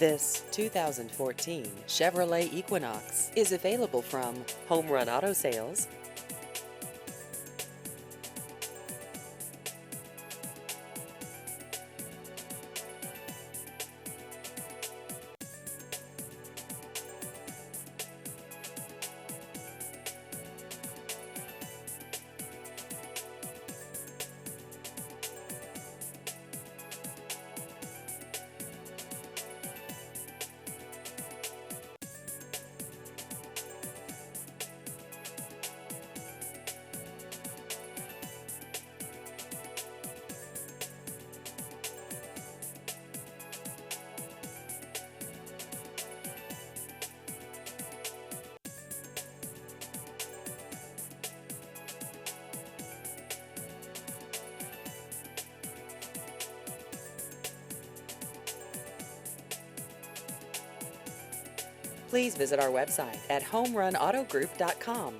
This 2014 Chevrolet Equinox is available from Home Run Auto Sales. Please visit our website at homerunautogroup.com.